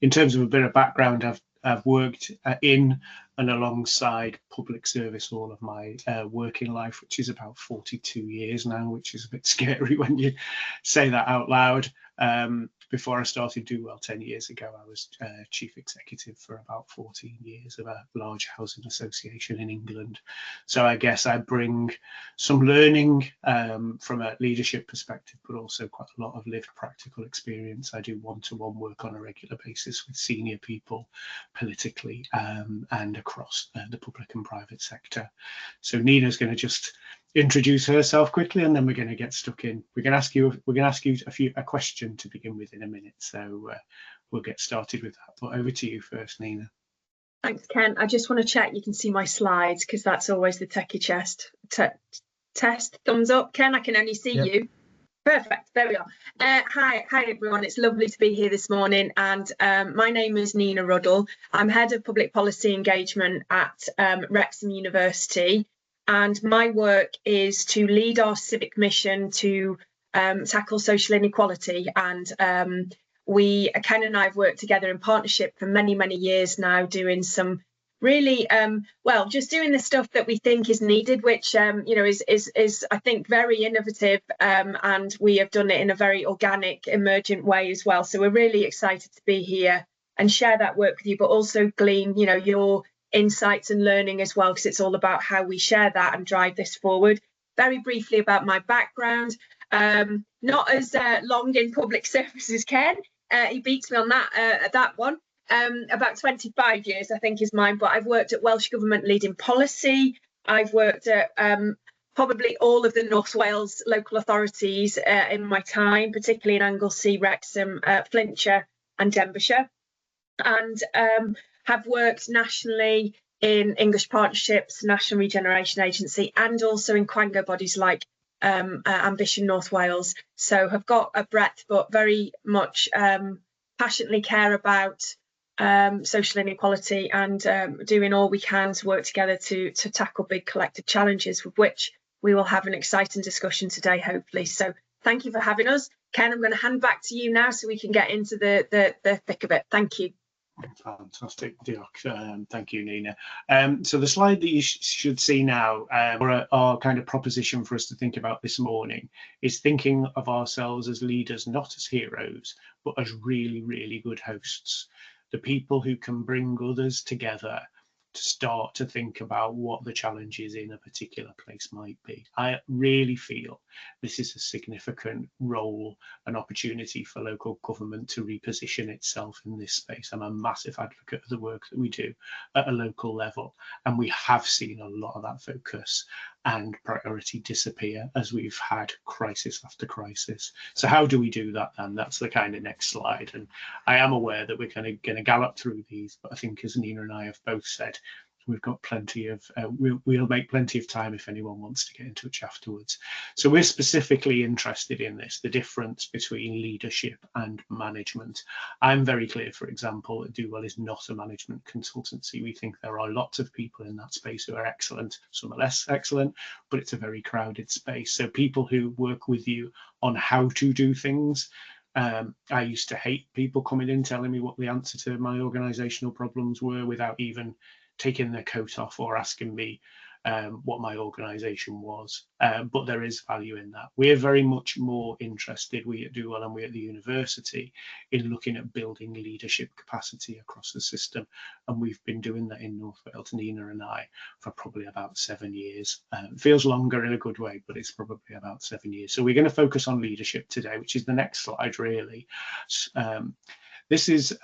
In terms of a bit of background, I've worked in and alongside public service all of my working life, which is about 42 years now, which is a bit scary when you say that out loud. Before I started Do Well 10 years ago, I was chief executive for about 14 years of a large housing association in England. So I guess I bring some learning from a leadership perspective, but also quite a lot of lived practical experience. I do one-to-one work on a regular basis with senior people politically and across the public and private sector. So Nina's going to just introduce herself quickly, and then we're going to get stuck in. We're going to ask you a question to begin with in a minute, so we'll get started with that. But over to you first, Nina. Thanks, Ken. I just want to check you can see my slides, because that's always the techie test. Thumbs up, Ken. I can only see you. Perfect. There we are. Hi everyone. It's lovely to be here this morning, and my name is Nina Ruddle. I'm head of public policy engagement at Wrexham University. And my work is to lead our civic mission to tackle social inequality. And Ken and I have worked together in partnership for many, many years now, doing some really, just doing the stuff that we think is needed, which, is I think, very innovative. And we have done it in a very organic, emergent way as well. So we're really excited to be here and share that work with you, but also glean, your insights and learning as well, because it's all about how we share that and drive this forward. Very briefly about my background, not as long in public service as Ken. He beats me on that one. About 25 years, I think, is mine, but I've worked at Welsh Government leading policy. I've worked at probably all of the North Wales local authorities in my time, particularly in Anglesey, Wrexham, Flintshire and Denbighshire, and have worked nationally in English Partnerships, National Regeneration Agency, and also in Quango bodies like Ambition North Wales. So have got a breadth, but very much passionately care about social inequality and doing all we can to work together to tackle big collective challenges, with which we will have an exciting discussion today, hopefully. So thank you for having us. Ken, I'm going to hand back to you now so we can get into the thick of it. Thank you. Fantastic, Diolch. Thank you, Nina. So the slide that you should see now, or our kind of proposition for us to think about this morning, is thinking of ourselves as leaders, not as heroes, but as really, really good hosts. The people who can bring others together to start to think about what the challenges in a particular place might be. I really feel this is a significant role and opportunity for local government to reposition itself in this space. I'm a massive advocate of the work that we do at a local level, and we have seen a lot of that focus and priority disappear as we've had crisis after crisis. So how do we do that then? That's the kind of next slide. And I am aware that we're going to gallop through these, but I think, as Nina and I have both said, we've got plenty of, we'll make plenty of time if anyone wants to get in touch afterwards. So we're specifically interested in this, the difference between leadership and management. I'm very clear, for example, that Do Well is not a management consultancy. We think there are lots of people in that space who are excellent, some are less excellent, but it's a very crowded space. So people who work with you on how to do things. I used to hate people coming in telling me what the answer to my organisational problems were without even taking their coat off or asking me what my organisation was. But there is value in that. We're very much more interested, we at Do Well and we at the university, in looking at building leadership capacity across the system. And we've been doing that in North Wales, Nina and I, for probably about 7 years. It feels longer in a good way, but it's probably about 7 years. So we're going to focus on leadership today, which is the next slide, really. This is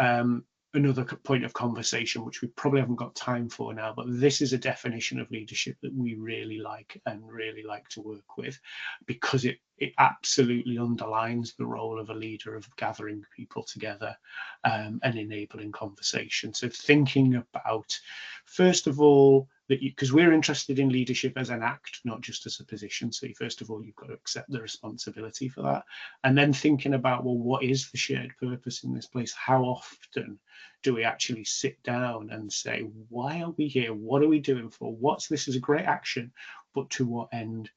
another point of conversation which we probably haven't got time for now, but this is a definition of leadership that we really like and really like to work with, because it absolutely underlines the role of a leader of gathering people together and enabling conversation. So thinking about, first of all, that because we're interested in leadership as an act, not just as a position. So first of all, you've got to accept the responsibility for that. And then thinking about, well, what is the shared purpose in this place? How often do we actually sit down and say, why are we here? What are we doing for? This is a great action, but to what end?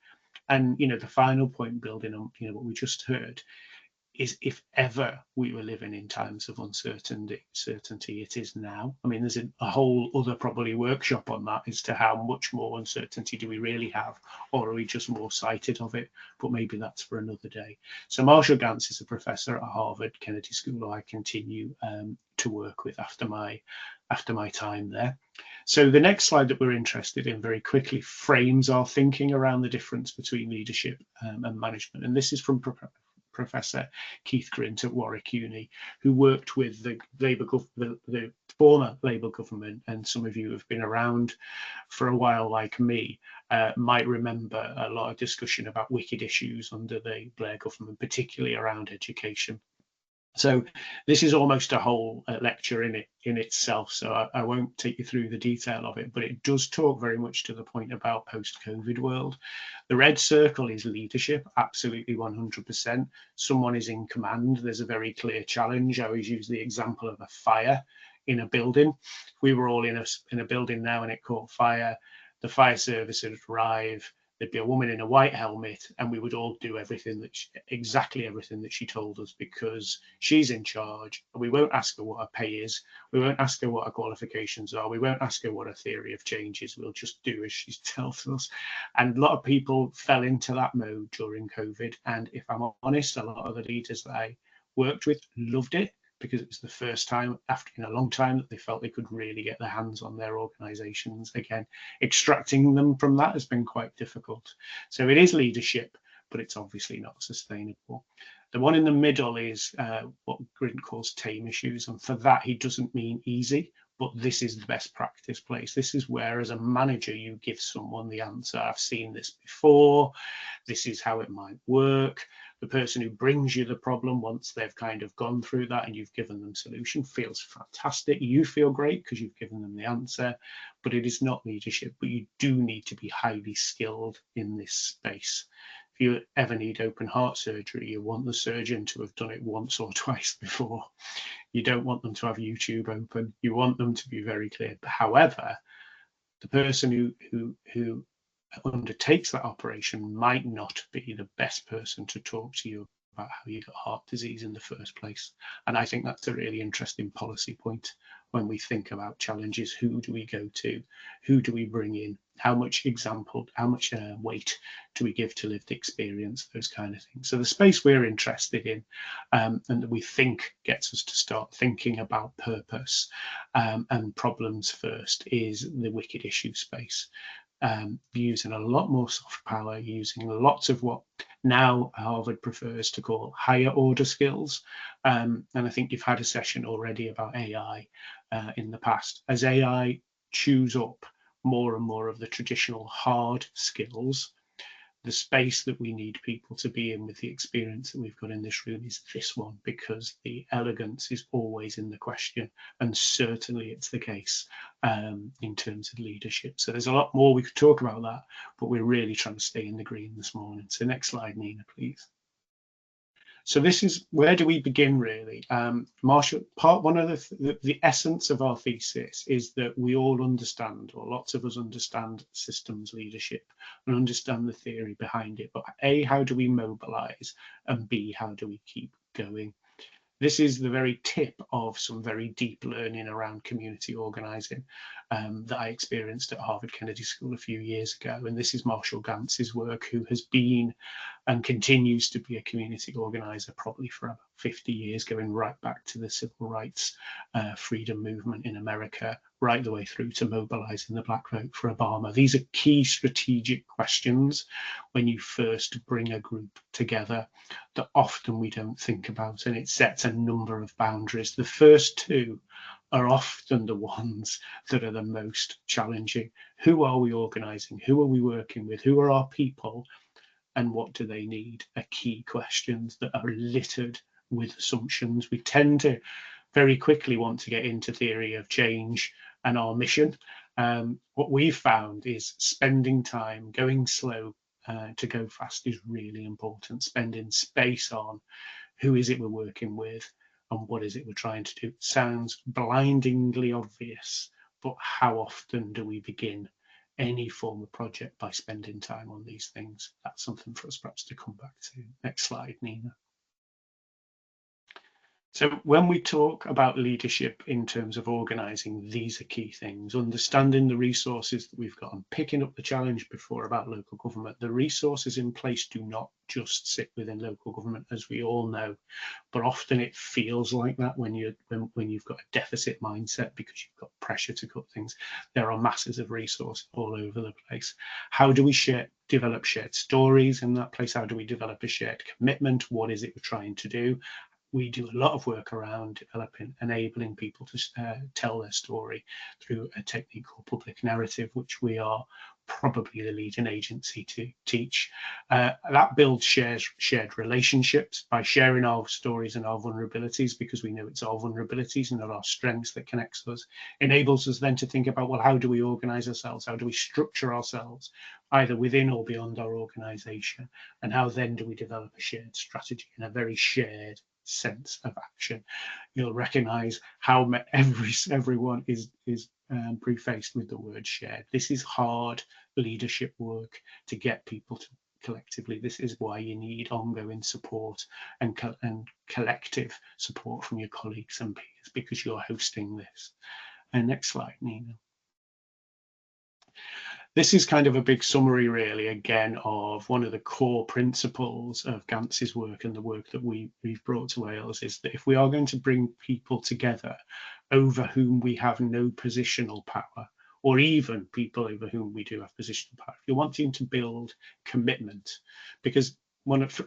And, the final point, building on, what we just heard, is if ever we were living in times of uncertainty, it is now. I mean, there's a whole other probably workshop on that as to how much more uncertainty do we really have, or are we just more sighted of it? But maybe that's for another day. So Marshall Gantz is a professor at Harvard Kennedy School who I continue to work with after my time there. So the next slide that we're interested in very quickly frames our thinking around the difference between leadership and management. And this is from Professor Keith Grint at Warwick Uni, who worked with the former Labour government, and some of you have been around for a while like me might remember a lot of discussion about wicked issues under the Blair government, particularly around education. So this is almost a whole lecture in itself, so I won't take you through the detail of it, but it does talk very much to the point about post-COVID world. The red circle is leadership, absolutely 100%. Someone is in command. There's a very clear challenge. I always use the example of a fire in a building. If we were all in a building now and it caught fire, the fire service would arrive. There'd be a woman in a white helmet, and we would all do exactly everything that she told us, because she's in charge. We won't ask her what her pay is. We won't ask her what her qualifications are. We won't ask her what her theory of change is. We'll just do as she tells us. And a lot of people fell into that mode during COVID. And if I'm honest, a lot of the leaders that I worked with loved it, because it was the first time in a long time that they felt they could really get their hands on their organizations again. Extracting them from that has been quite difficult. So it is leadership, but it's obviously not sustainable. The one in the middle is what Grint calls tame issues. And for that, he doesn't mean easy, but this is the best practice place. This is where, as a manager, you give someone the answer. I've seen this before. This is how it might work. The person who brings you the problem, once they've kind of gone through that and you've given them solution, feels fantastic. You feel great because you've given them the answer, but it is not leadership. But you do need to be highly skilled in this space. If you ever need open heart surgery, you want the surgeon to have done it once or twice before. You don't want them to have YouTube open. You want them to be very clear. However, the person who undertakes that operation might not be the best person to talk to you about how you got heart disease in the first place. And I think that's a really interesting policy point when we think about challenges. Who do we go to? Who do we bring in? How much weight do we give to lived experience? Those kind of things. So the space we're interested in and that we think gets us to start thinking about purpose and problems first is the wicked issue space. Using a lot more soft power, using lots of what now Harvard prefers to call higher order skills. And I think you've had a session already about AI in the past. As AI chews up more and more of the traditional hard skills, the space that we need people to be in with the experience that we've got in this room is this one, because the elegance is always in the question, and certainly it's the case in terms of leadership. So there's a lot more we could talk about that, but we're really trying to stay in the green this morning. So next slide, Nina, please. So this is, where do we begin really? Marshall, one of the essence of our thesis is that we all understand, or lots of us understand, systems leadership and understand the theory behind it. But A, how do we mobilize? And B, how do we keep going? This is the very tip of some very deep learning around community organizing that I experienced at Harvard Kennedy School a few years ago. And this is Marshall Gantz's work, who has been and continues to be a community organizer probably for about 50 years, going right back to the civil rights freedom movement in America, right the way through to mobilizing the black vote for Obama. These are key strategic questions when you first bring a group together that often we don't think about, and it sets a number of boundaries. The first two are often the ones that are the most challenging. Who are we organizing? Who are we working with? Who are our people? And what do they need? Are key questions that are littered with assumptions. We tend to very quickly want to get into theory of change and our mission. What we've found is spending time, going slow to go fast is really important. Spending space on who is it we're working with and what is it we're trying to do. Sounds blindingly obvious, but how often do we begin any form of project by spending time on these things? That's something for us perhaps to come back to. Next slide, Nina. So when we talk about leadership in terms of organising, these are key things. Understanding the resources that we've got and picking up the challenge before about local government. The resources in place do not just sit within local government, as we all know, but often it feels like that when you've got a deficit mindset because you've got pressure to cut things. There are masses of resources all over the place. How do we develop shared stories in that place? How do we develop a shared commitment? What is it we're trying to do? We do a lot of work around developing, enabling people to tell their story through a technique called public narrative, which we are probably the leading agency to teach. That builds shared relationships by sharing our stories and our vulnerabilities, because we know it's our vulnerabilities and not our strengths that connects us. Enables us then to think about, well, how do we organize ourselves? How do we structure ourselves, either within or beyond our organization? And how then do we develop a shared strategy in a very shared sense of action? You'll recognize how everyone is prefaced with the word shared. This is hard leadership work to get people to collectively. This is why you need ongoing support and collective support from your colleagues and peers, because you're hosting this. And next slide, Nina. This is kind of a big summary, really, again, of one of the core principles of Gantz's work and the work that we've brought to Wales, is that if we are going to bring people together over whom we have no positional power, or even people over whom we do have positional power, if you're wanting to build commitment, because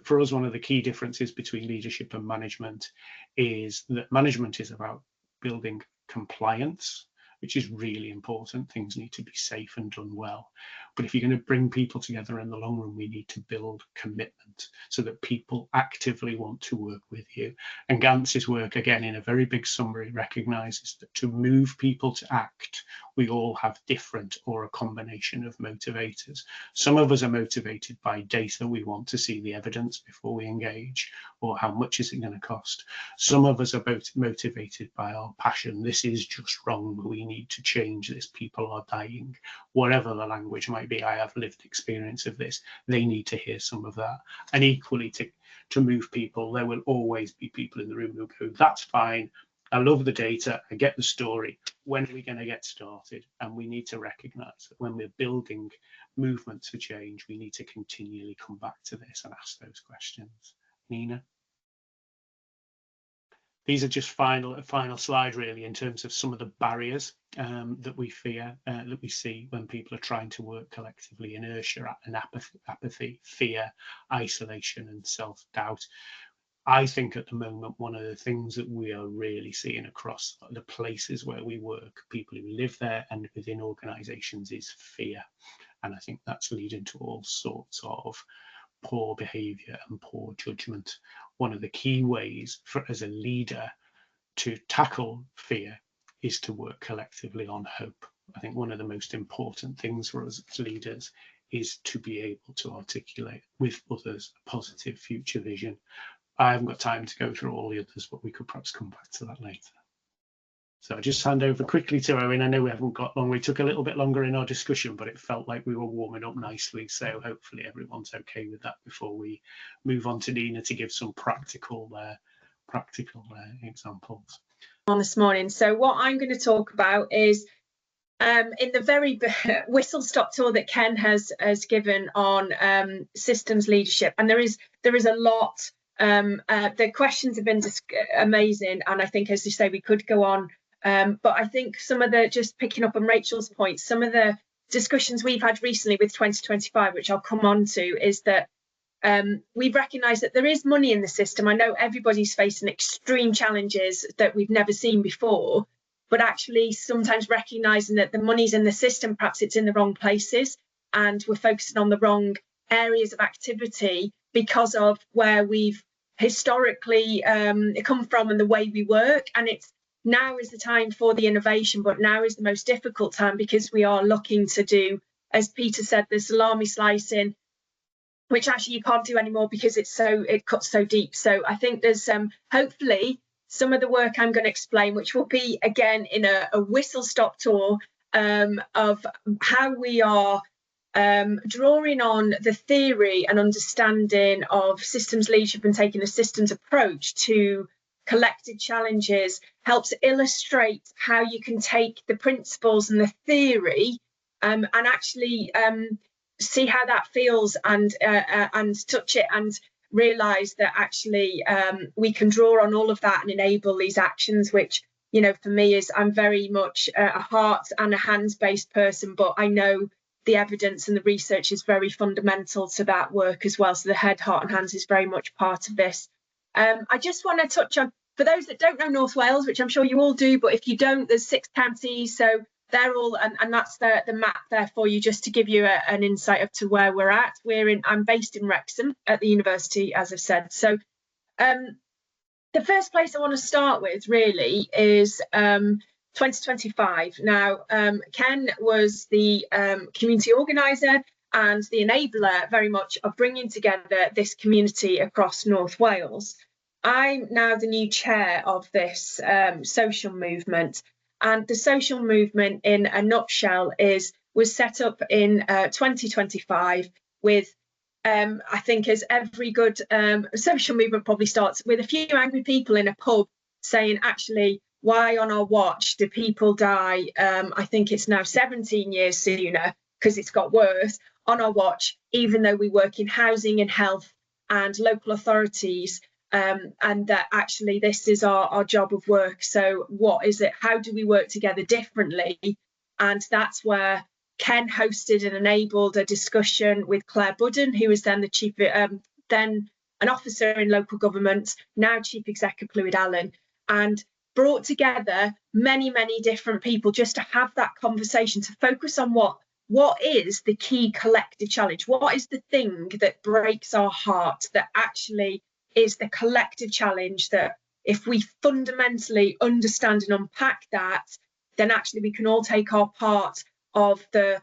for us, one of the key differences between leadership and management is that management is about building compliance, which is really important. Things need to be safe and done well. But if you're going to bring people together in the long run, we need to build commitment so that people actively want to work with you. And Gantz's work, again, in a very big summary, recognises that to move people to act, we all have different or a combination of motivators. Some of us are motivated by data. We want to see the evidence before we engage, or how much is it going to cost. Some of us are both motivated by our passion. This is just wrong. We need to change this. People are dying. Whatever the language might be, I have lived experience of this. They need to hear some of that. And equally, to move people, there will always be people in the room who go, that's fine. I love the data. I get the story. When are we going to get started? And we need to recognize that when we're building movements for change, we need to continually come back to this and ask those questions. Nina? These are just final slide, really, in terms of some of the barriers that we fear, that we see when people are trying to work collectively: inertia and apathy, fear, isolation, and self-doubt. I think at the moment, one of the things that we are really seeing across the places where we work, people who live there and within organisations, is fear. And I think that's leading to all sorts of poor behaviour and poor judgment. One of the key ways as a leader to tackle fear is to work collectively on hope. I think one of the most important things for us as leaders is to be able to articulate with others a positive future vision. I haven't got time to go through all the others, but we could perhaps come back to that later. So I just hand over quickly to Owen. I know we haven't got long. We took a little bit longer in our discussion, but it felt like we were warming up nicely. So hopefully everyone's okay with that before we move on to Nina to give some practical examples. On this morning. So what I'm going to talk about is in the very whistle-stop tour that Ken has given on systems leadership, and there is a lot. The questions have been amazing, and I think, as you say, we could go on. But I think some of the, just picking up on Rachel's points, some of the discussions we've had recently with 2025, which I'll come on to, is that we've recognised that there is money in the system. I know everybody's facing extreme challenges that we've never seen before, but actually sometimes recognising that the money's in the system, perhaps it's in the wrong places, and we're focusing on the wrong areas of activity because of where we've historically come from and the way we work. And it's now is the time for the innovation, but now is the most difficult time because we are looking to do, as Peter said, the salami slicing, which actually you can't do anymore because it cuts so deep. So I think there's hopefully some of the work I'm going to explain, which will be again in a whistle-stop tour of how we are drawing on the theory and understanding of systems leadership and taking a systems approach to collected challenges helps illustrate how you can take the principles and the theory and actually see how that feels and touch it and realise that actually we can draw on all of that and enable these actions, which, you know, for me is, I'm very much a heart and a hands-based person, but I know the evidence and the research is very fundamental to that work as well. So the head, heart and hands is very much part of this. I just want to touch on, for those that don't know North Wales, which I'm sure you all do, but if you don't, there's 6 counties, so they're all, and that's the map there for you, just to give you an insight of to where we're at. I'm based in Wrexham at the university, as I've said. So the first place I want to start with really is 2025. Now, Ken was the community organiser and the enabler very much of bringing together this community across North Wales. I'm now the new chair of this social movement, and the social movement in a nutshell was set up in 2025 with I think, as every good social movement probably starts, with a few angry people in a pub saying, actually, why on our watch do people die? I think it's now 17 years sooner, because it's got worse, on our watch, even though we work in housing and health and local authorities, and that actually this is our job of work. So what is it? How do we work together differently? And that's where Ken hosted and enabled a discussion with Claire Budden, who was then the chief, then an officer in local government, now Chief Executive Clwyd Allen, and brought together many, many different people just to have that conversation, to focus on what is the key collective challenge, what is the thing that breaks our heart, that actually is the collective challenge, that if we fundamentally understand and unpack that, then actually we can all take our part of the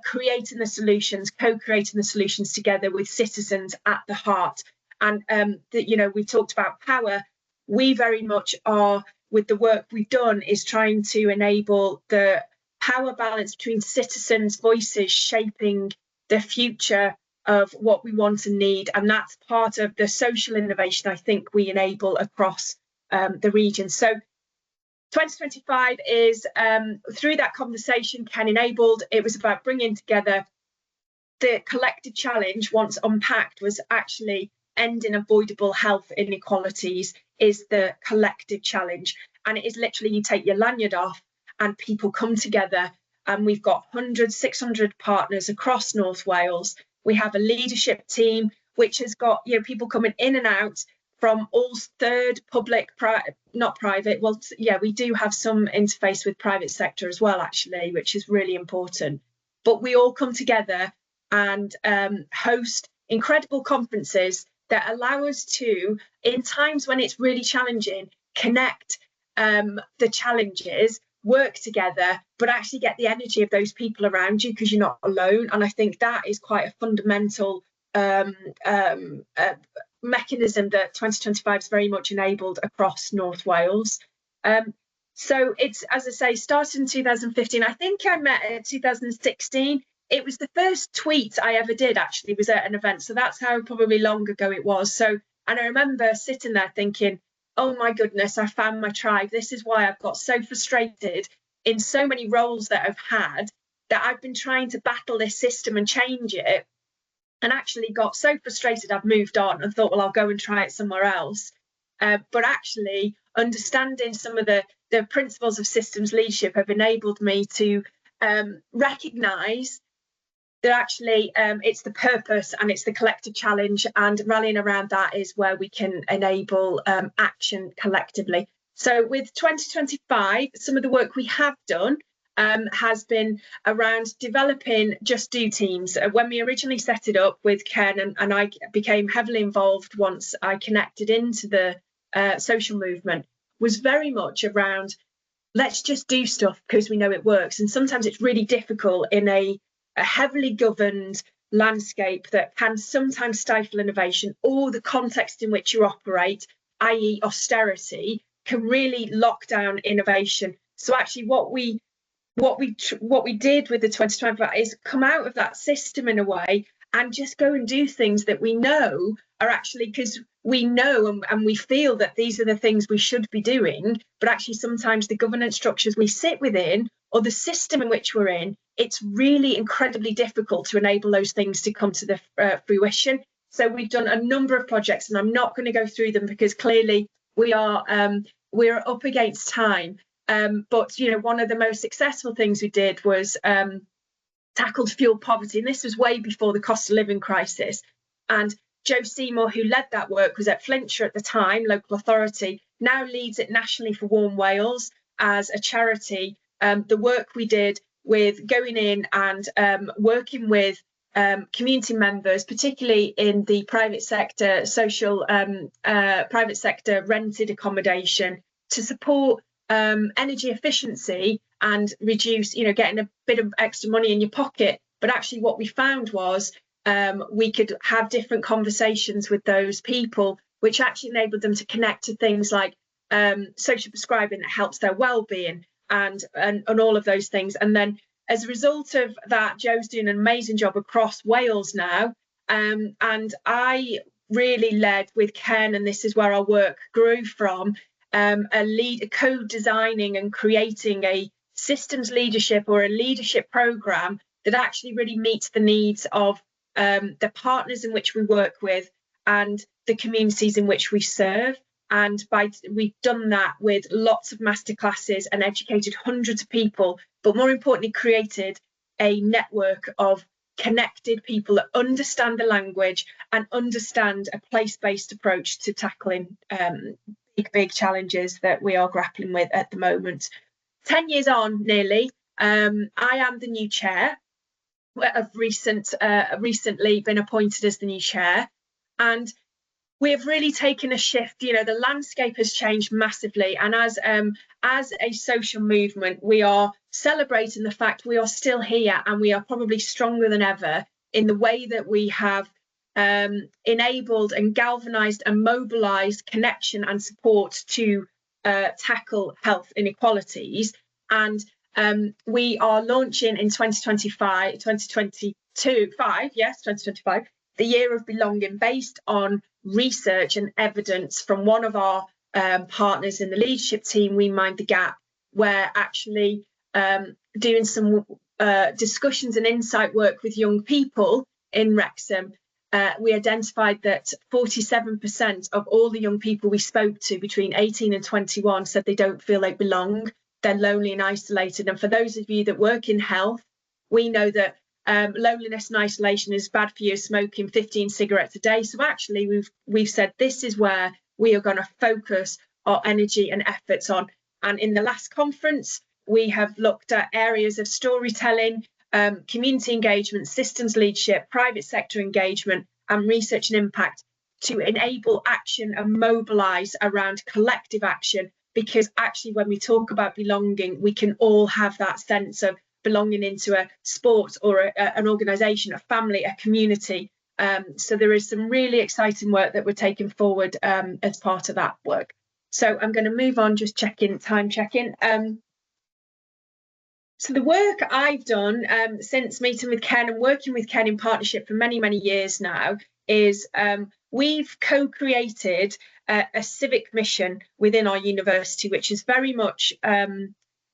creating the solutions, co-creating the solutions together with citizens at the heart. And you know, we talked about power. We very much are, with the work we've done, is trying to enable the power balance between citizens' voices shaping the future of what we want and need. And that's part of the social innovation I think we enable across the region. So 2025 is, through that conversation Ken enabled, it was about bringing together the collective challenge. Once unpacked, was actually ending avoidable health inequalities is the collective challenge. And it is literally, you take your lanyard off and people come together, and we've got 600 partners across North Wales. We have a leadership team which has got, you know, people coming in and out from all third, public, not private. Well, yeah, we do have some interface with private sector as well, actually, which is really important. But we all come together and host incredible conferences that allow us to, in times when it's really challenging, connect the challenges, work together, but actually get the energy of those people around you, because you're not alone. And I think that is quite a fundamental mechanism that 2025 is very much enabled across North Wales. So it's, as I say, started in 2015. I think I met in 2016. It was the first tweet I ever did, actually, was at an event. So that's how probably long ago it was. So, and I remember sitting there thinking, oh my goodness, I found my tribe. This is why I've got so frustrated in so many roles that I've had, that I've been trying to battle this system and change it, and actually got so frustrated I've moved on and thought, well, I'll go and try it somewhere else. But actually understanding some of the principles of systems leadership have enabled me to recognise that actually it's the purpose and it's the collective challenge, and rallying around that is where we can enable action collectively. So with 2025, some of the work we have done has been around developing Just Do teams. When we originally set it up with Ken, and I became heavily involved once I connected into the social movement, was very much around, let's just do stuff because we know it works. And sometimes it's really difficult in a heavily governed landscape that can sometimes stifle innovation, or the context in which you operate, i.e. austerity, can really lock down innovation. So actually what we did with the 2025 is come out of that system in a way and just go and do things that we know are actually, because we know and we feel that these are the things we should be doing, but actually sometimes the governance structures we sit within or the system in which we're in, it's really incredibly difficult to enable those things to come to the fruition. So we've done a number of projects, and I'm not going to go through them because clearly we're up against time. But one of the most successful things we did was tackled fuel poverty, and this was way before the cost of living crisis. And Joe Seymour, who led that work, was at Flintshire at the time, local authority, now leads it nationally for Warm Wales as a charity. The work we did with going in and working with community members, particularly in the private sector, social private sector rented accommodation, to support energy efficiency and reduce, getting a bit of extra money in your pocket. But actually what we found was we could have different conversations with those people, which actually enabled them to connect to things like social prescribing that helps their well-being and all of those things. And then as a result of that, Joe's doing an amazing job across Wales now. And I really led with Ken, and this is where our work grew from, co-designing and creating a systems leadership or a leadership program that actually really meets the needs of the partners in which we work with and the communities in which we serve. And we've done that with lots of masterclasses and educated hundreds of people, but more importantly, created a network of connected people that understand the language and understand a place-based approach to tackling big challenges that we are grappling with at the moment. 10 years on, nearly, I am the new chair. I've recently been appointed as the new chair, and we have really taken a shift. The landscape has changed massively, and as a social movement, we are celebrating the fact we are still here, and we are probably stronger than ever in the way that we have enabled and galvanized and mobilized connection and support to tackle health inequalities. And we are launching in 2025, the year of belonging, based on research and evidence from one of our partners in the leadership team, We Mind the Gap, where actually doing some discussions and insight work with young people in Wrexham, we identified that 47% of all the young people we spoke to between 18 and 21 said they don't feel they belong, they're lonely and isolated. And for those of you that work in health, we know that loneliness and isolation is bad for you, smoking 15 cigarettes a day. So actually we've said this is where we are going to focus our energy and efforts on. And in the last conference, we have looked at areas of storytelling, community engagement, systems leadership, private sector engagement, and research and impact to enable action and mobilize around collective action. Because actually when we talk about belonging, we can all have that sense of belonging into a sport or an organisation, a family, a community. So there is some really exciting work that we're taking forward as part of that work. So I'm going to move on, just time checking. So the work I've done since meeting with Ken and working with Ken in partnership for many years now is we've co-created a civic mission within our university, which is very much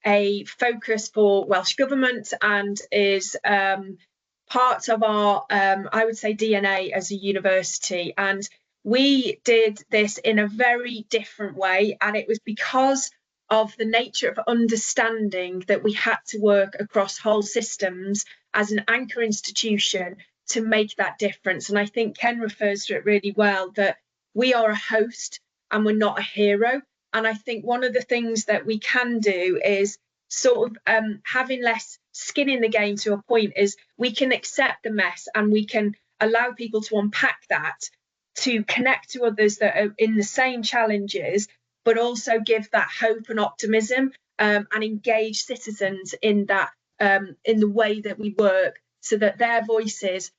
a focus for Welsh Government and is part of our, I would say, DNA as a university. And we did this in a very different way, and it was because of the nature of understanding that we had to work across whole systems as an anchor institution to make that difference. And I think Ken refers to it really well, that we are a host and we're not a hero. And I think one of the things that we can do is sort of having less skin in the game to a point is we can accept the mess and we can allow people to unpack that, to connect to others that are in the same challenges, but also give that hope and optimism and engage citizens in that, in the way that we work, so that their voices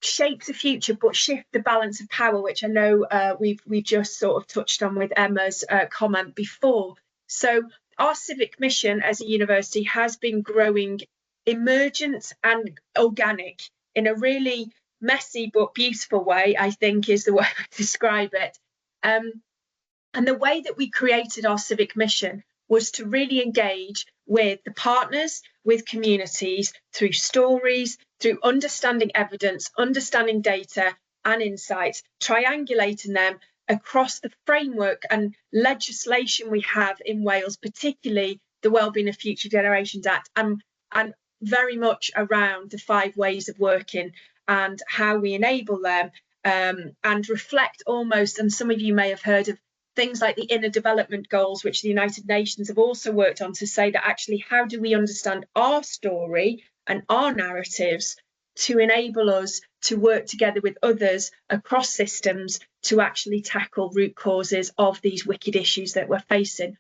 shape the future, but shift the balance of power, which I know we've just sort of touched on with Emma's comment before. So our civic mission as a university has been growing emergent and organic in a really messy but beautiful way, I think is the way I describe it. And the way that we created our civic mission was to really engage with the partners, with communities, through stories, through understanding evidence, understanding data and insights, triangulating them across the framework and legislation we have in Wales, particularly the Wellbeing of Future Generations Act, and very much around the 5 ways of working and how we enable them, and reflect almost, and some of you may have heard of things like the inner development goals, which the United Nations have also worked on, to say that actually how do we understand our story and our narratives to enable us to work together with others across systems to actually tackle root causes of these wicked issues that we're facing.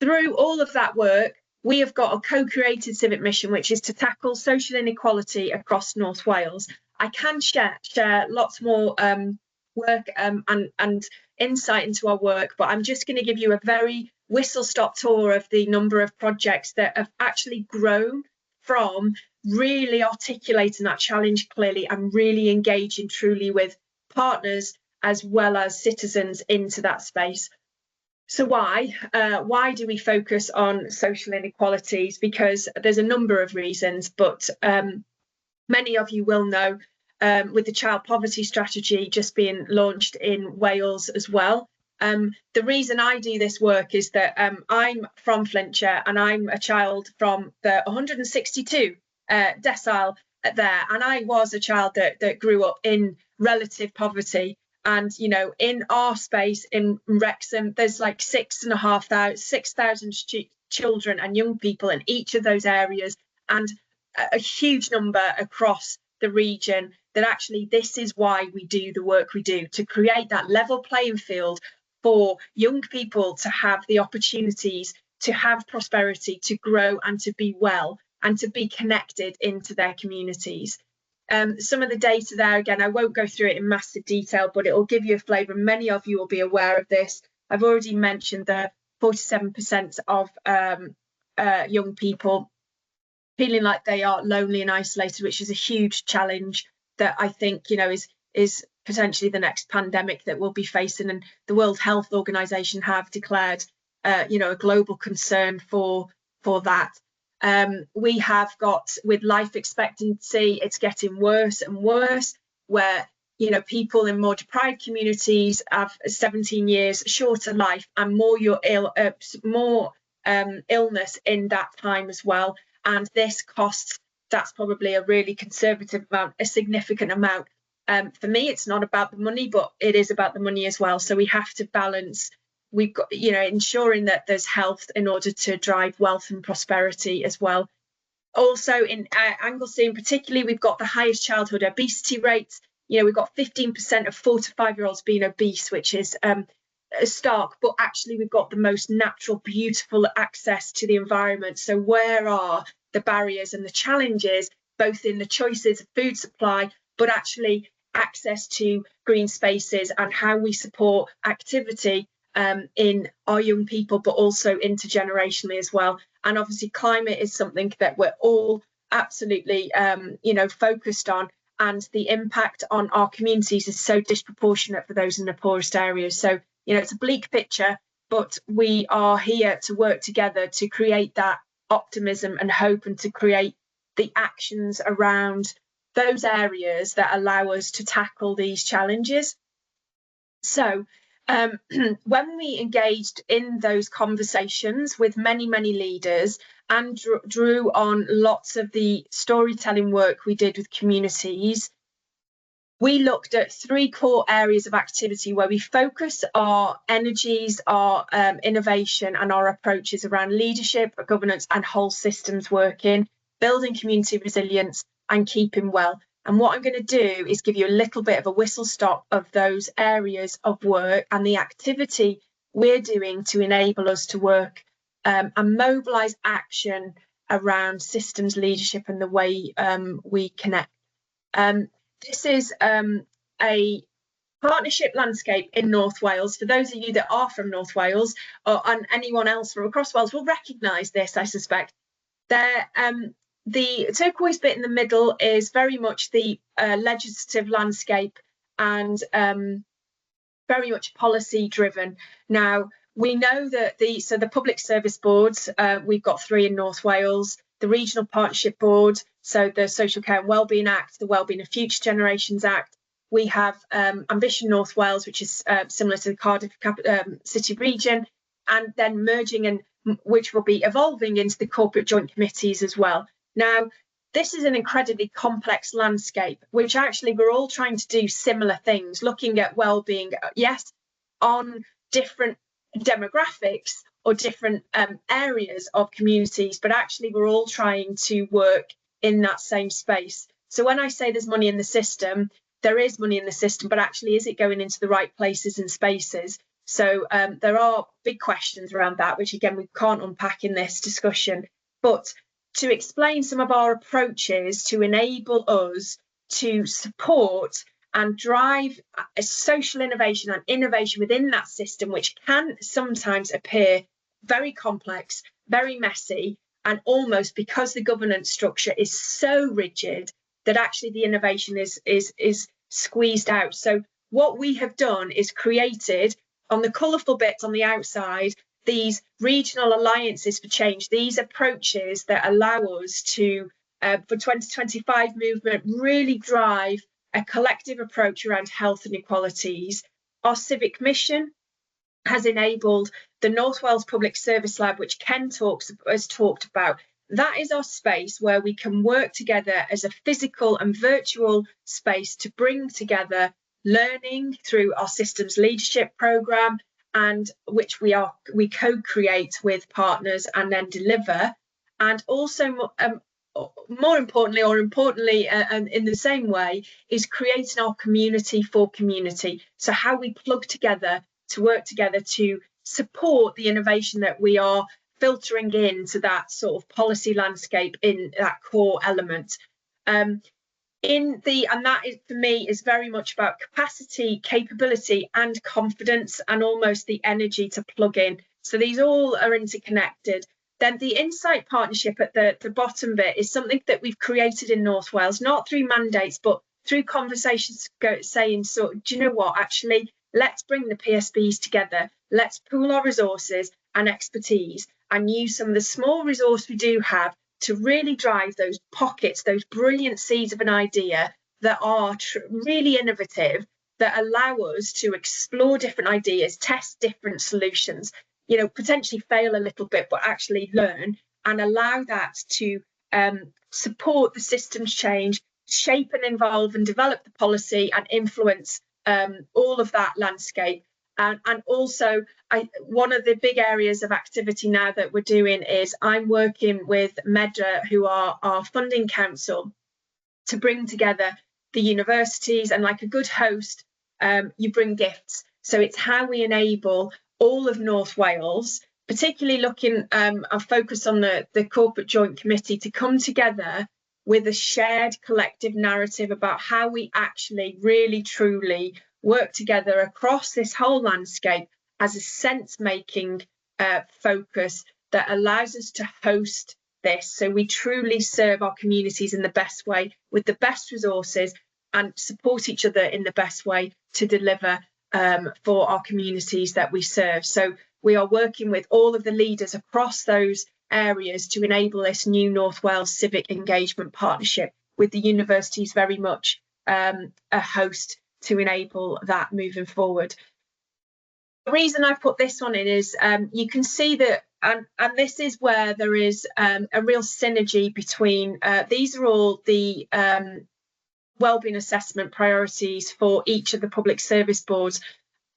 Through all of that work, we have got a co-created civic mission, which is to tackle social inequality across North Wales. I can share lots more work and insight into our work, but I'm just going to give you a very whistle-stop tour of the number of projects that have actually grown from really articulating that challenge clearly and really engaging truly with partners as well as citizens into that space. So why do we focus on social inequalities? Because there's a number of reasons, but many of you will know, with the child poverty strategy just being launched in Wales as well. The reason I do this work is that I'm from Flintshire and I'm a child from the 162 decile there, and I was a child that grew up in relative poverty. And you know, in our space in Wrexham, there's like 6,000 children and young people in each of those areas, and a huge number across the region. That actually this is why we do the work we do, to create that level playing field for young people to have the opportunities to have prosperity, to grow and to be well and to be connected into their communities. Some of the data there, again, I won't go through it in massive detail, but it will give you a flavour. Many of you will be aware of this. I've already mentioned the 47% of young people feeling like they are lonely and isolated, which is a huge challenge that I think, you know, is potentially the next pandemic that we'll be facing. And the World Health Organization have declared, you know, a global concern for that. We have got, with life expectancy, it's getting worse and worse, where, you know, people in more deprived communities have 17 years shorter life and more illness in that time as well. And this costs, that's probably a really conservative amount, a significant amount. For me, it's not about the money, but it is about the money as well. So we have to balance, we've got, you know, ensuring that there's health in order to drive wealth and prosperity as well. Also in Anglesey particularly, we've got the highest childhood obesity rates. You know, we've got 15% of 4 to 5 year olds being obese, which is stark, but actually we've got the most natural, beautiful access to the environment. So where are the barriers and the challenges, both in the choices of food supply, but actually access to green spaces and how we support activity in our young people, but also intergenerationally as well. And obviously climate is something that we're all absolutely, you know, focused on, and the impact on our communities is so disproportionate for those in the poorest areas. So, you know, it's a bleak picture, but we are here to work together to create that optimism and hope, and to create the actions around those areas that allow us to tackle these challenges. So when we engaged in those conversations with many leaders and drew on lots of the storytelling work we did with communities, we looked at 3 core areas of activity where we focus our energies, our innovation and our approaches around leadership, governance and whole systems working, building community resilience and keeping well. And what I'm going to do is give you a little bit of a whistle stop of those areas of work and the activity we're doing to enable us to work and mobilise action around systems leadership and the way we connect. This is a partnership landscape in North Wales. For those of you that are from North Wales, and anyone else from across Wales will recognise this, I suspect. the turquoise bit in the middle is very much the legislative landscape and very much policy driven. Now, we know that the public service boards, we've got 3 in North Wales, the Regional Partnership Board, so the Social Care and Wellbeing Act, the Wellbeing of Future Generations Act. We have Ambition North Wales, which is similar to the Cardiff City region, and then merging, and which will be evolving into the corporate joint committees as well. Now, this is an incredibly complex landscape, which actually we're all trying to do similar things, looking at well-being, yes, on different demographics or different areas of communities, but actually we're all trying to work in that same space. So when I say there's money in the system, there is money in the system, but actually is it going into the right places and spaces? So there are big questions around that, which again we can't unpack in this discussion. But to explain some of our approaches to enable us to support and drive a social innovation and innovation within that system, which can sometimes appear very complex, very messy, and almost, because the governance structure is so rigid, that actually the innovation is squeezed out. So what we have done is created, on the colourful bits on the outside, these regional alliances for change, these approaches that allow us to, for 2025 movement, really drive a collective approach around health inequalities. Our civic mission has enabled the North Wales Public Service Lab, which Ken has talked about. That is our space where we can work together as a physical and virtual space to bring together learning through our systems leadership programme, and which we co-create with partners and then deliver. And also more importantly, or importantly, and in the same way, is creating our community for community. So how we plug together to work together to support the innovation that we are filtering into that sort of policy landscape in that core element. And that is, for me, is very much about capacity, capability and confidence, and almost the energy to plug in. So these all are interconnected. Then the Insight Partnership at the bottom bit is something that we've created in North Wales, not through mandates, but through conversations saying, so, do you know what, actually, let's bring the PSBs together, let's pool our resources and expertise and use some of the small resource we do have to really drive those pockets, those brilliant seeds of an idea that are really innovative, that allow us to explore different ideas, test different solutions, you know, potentially fail a little bit, but actually learn, and allow that to support the systems change, shape and involve and develop the policy and influence all of that landscape. And also, one of the big areas of activity now that we're doing is I'm working with MEDRA, who are our funding council, to bring together the universities, and like a good host, you bring gifts. So it's how we enable all of North Wales, particularly looking and focus on the corporate joint committee, to come together with a shared collective narrative about how we actually really truly work together across this whole landscape as a sense-making focus that allows us to host this, so we truly serve our communities in the best way with the best resources and support each other in the best way to deliver for our communities that we serve. So we are working with all of the leaders across those areas to enable this new North Wales Civic Engagement Partnership, with the universities very much a host to enable that moving forward. The reason I put this one in is you can see that, and this is where there is a real synergy between, these are all the wellbeing assessment priorities for each of the public service boards.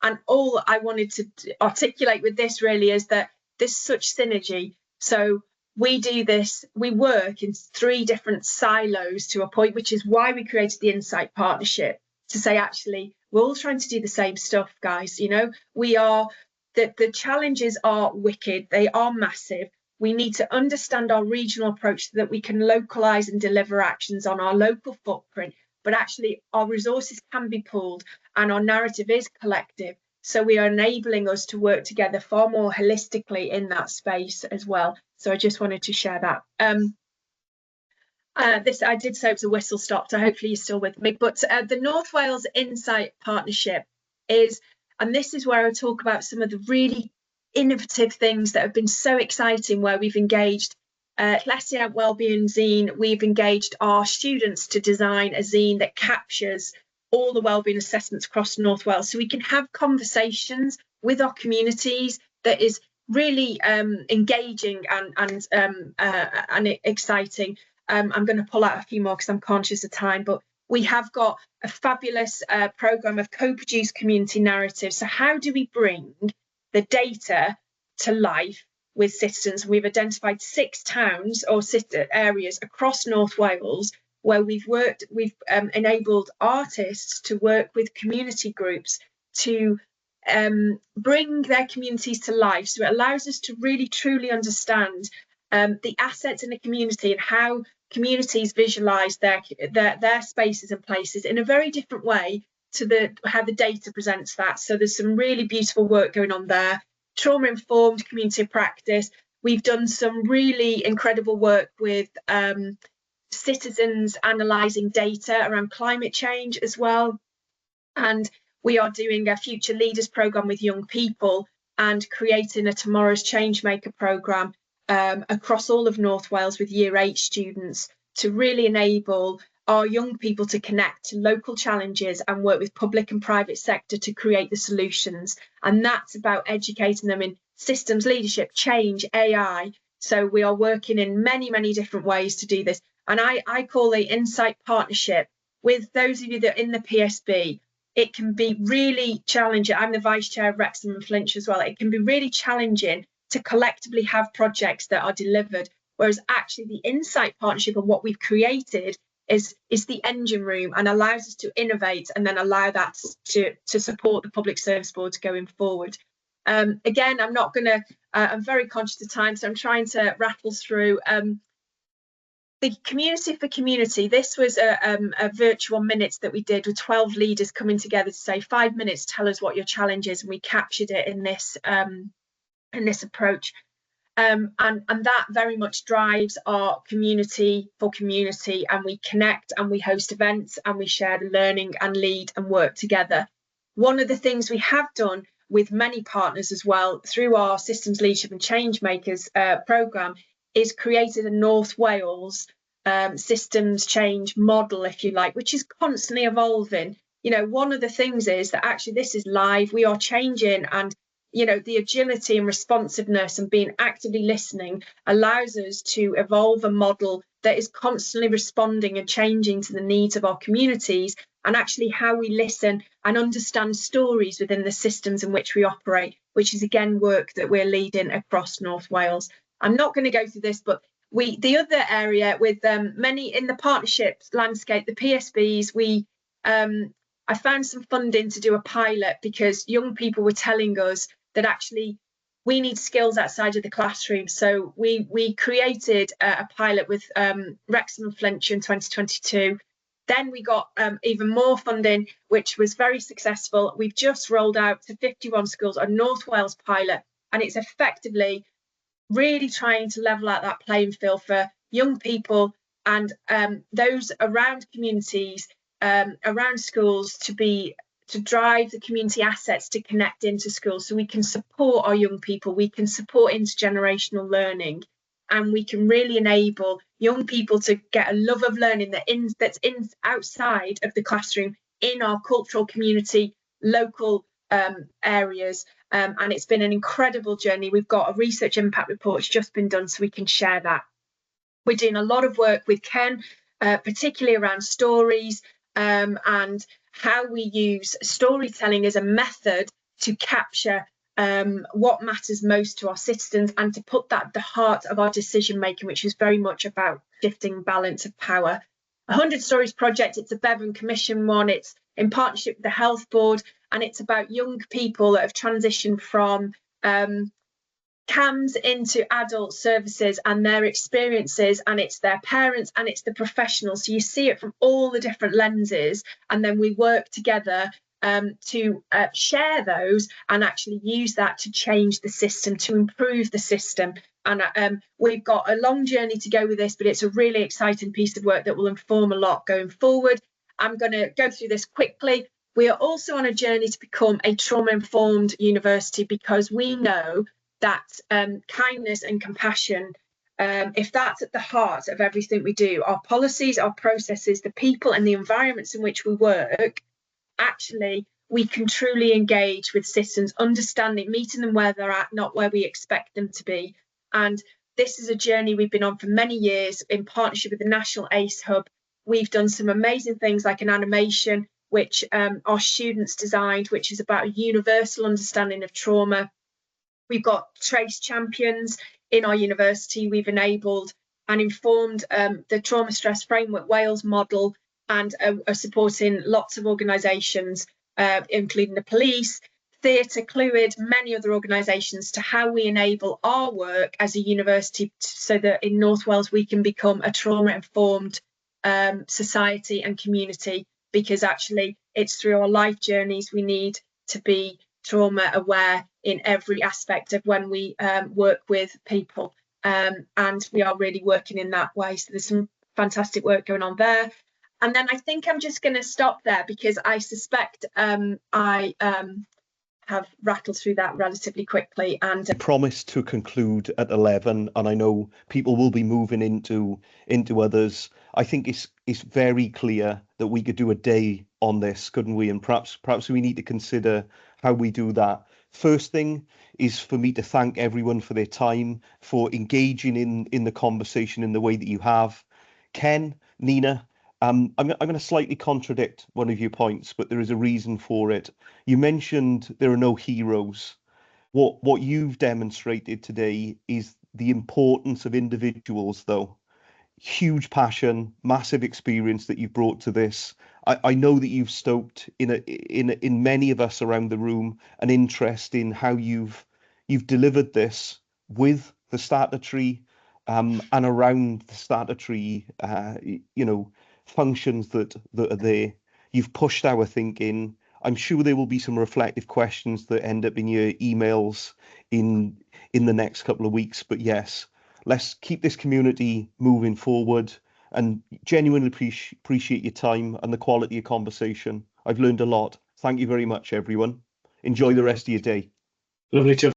And all I wanted to articulate with this really is that there's such synergy. So we do this, we work in 3 different silos to a point, which is why we created the Insight Partnership, to say, actually, we're all trying to do the same stuff, guys. You know, we are, the challenges are wicked, they are massive. We need to understand our regional approach so that we can localise and deliver actions on our local footprint, but actually our resources can be pooled and our narrative is collective. So we are enabling us to work together far more holistically in that space as well. So I just wanted to share that. This I did say it was a whistle stop, so hopefully you're still with me. But the North Wales Insight Partnership is, and this is where I talk about some of the really innovative things that have been so exciting, where we've engaged Ecclesia Wellbeing Zine, we've engaged our students to design a zine that captures all the wellbeing assessments across North Wales, so we can have conversations with our communities that is really engaging and exciting. I'm going to pull out a few more because I'm conscious of time, but we have got a fabulous programme of co-produced community narratives. So how do we bring the data to life with citizens? We've identified 6 towns or areas across North Wales where we've enabled artists to work with community groups to bring their communities to life. So it allows us to really truly understand the assets in the community and how communities visualize their spaces and places in a very different way to how the data presents that. So there's some really beautiful work going on there. Trauma-informed community practice. We've done some really incredible work with citizens analysing data around climate change as well. And we are doing a Future Leaders programme with young people and creating a Tomorrow's Changemaker programme across all of North Wales with Year 8 students to really enable our young people to connect to local challenges and work with public and private sector to create the solutions. And that's about educating them in systems, leadership, change, AI. So we are working in many, many different ways to do this. And I call the Insight Partnership, with those of you that are in the PSB, it can be really challenging. I'm the Vice Chair of Wrexham and Flintshire as well. It can be really challenging to collectively have projects that are delivered, whereas actually the Insight Partnership and what we've created is the engine room and allows us to innovate and then allow that to support the public service boards going forward. Again, I'm very conscious of time, so I'm trying to rattle through. The Community for Community, this was a virtual minutes that we did with 12 leaders coming together to say 5 minutes, tell us what your challenge is, and we captured it in this approach. And that very much drives our community for community, and we connect and we host events and we share the learning and lead and work together. One of the things we have done with many partners as well through our Systems Leadership and Changemakers programme is created a North Wales systems change model, if you like, which is constantly evolving. You know, one of the things is that actually this is live, we are changing, and you know, the agility and responsiveness and being actively listening allows us to evolve a model that is constantly responding and changing to the needs of our communities, and actually how we listen and understand stories within the systems in which we operate, which is again work that we're leading across North Wales. I'm not going to go through this, but the other area with many in the partnerships landscape, the PSBs, I found some funding to do a pilot because young people were telling us that actually we need skills outside of the classroom. So we created a pilot with Wrexham and Flintshire in 2022. Then we got even more funding, which was very successful. We've just rolled out to 51 schools a North Wales pilot, and it's effectively really trying to level out that playing field for young people and those around communities, around schools, to drive the community assets to connect into schools, so we can support our young people, we can support intergenerational learning, and we can really enable young people to get a love of learning that's outside of the classroom in our cultural community, local areas. And it's been an incredible journey. We've got a research impact report that's just been done, so we can share that. We're doing a lot of work with Ken, particularly around stories and how we use storytelling as a method to capture what matters most to our citizens and to put that at the heart of our decision making, which is very much about shifting balance of power. 100 Stories project, it's a Bevan Commission one, it's in partnership with the Health Board, and it's about young people that have transitioned from CAMS into adult services and their experiences, and it's their parents and it's the professionals. So you see it from all the different lenses, and then we work together to share those and actually use that to change the system, to improve the system. And we've got a long journey to go with this, but it's a really exciting piece of work that will inform a lot going forward. I'm going to go through this quickly. We are also on a journey to become a trauma-informed university, because we know that kindness and compassion, if that's at the heart of everything we do, our policies, our processes, the people and the environments in which we work, actually we can truly engage with citizens, understanding, meeting them where they're at, not where we expect them to be. And this is a journey we've been on for many years in partnership with the National ACE Hub. We've done some amazing things like an animation which our students designed, which is about a universal understanding of trauma. We've got Trace champions in our university. We've enabled and informed the Trauma Stress Framework Wales model, and are supporting lots of organisations, including the police, theatre, Clwyd, many other organisations, to how we enable our work as a university so that in North Wales we can become a trauma-informed society and community, because actually it's through our life journeys we need to be trauma aware in every aspect of when we work with people, and we are really working in that way. So there's some fantastic work going on there. And then I think I'm just going to stop there, because I suspect I have rattled through that relatively quickly. And I promised to conclude at 11, and I know people will be moving into others. I think it's very clear that we could do a day on this, couldn't we? And perhaps we need to consider how we do that. First thing is for me to thank everyone for their time, for engaging in the conversation in the way that you have. Ken, Nina, I'm going to slightly contradict one of your points, but there is a reason for it. You mentioned there are no heroes. What you've demonstrated today is the importance of individuals, though. Huge passion, massive experience that you've brought to this. I know that you've stoked in many of us around the room an interest in how you've delivered this with the statutory and around the statutory functions that are there. You've pushed our thinking. I'm sure there will be some reflective questions that end up in your emails in the next couple of weeks. But yes, let's keep this community moving forward, and genuinely appreciate your time and the quality of conversation. I've learned a lot. Thank you very much, everyone. Enjoy the rest of your day. Lovely to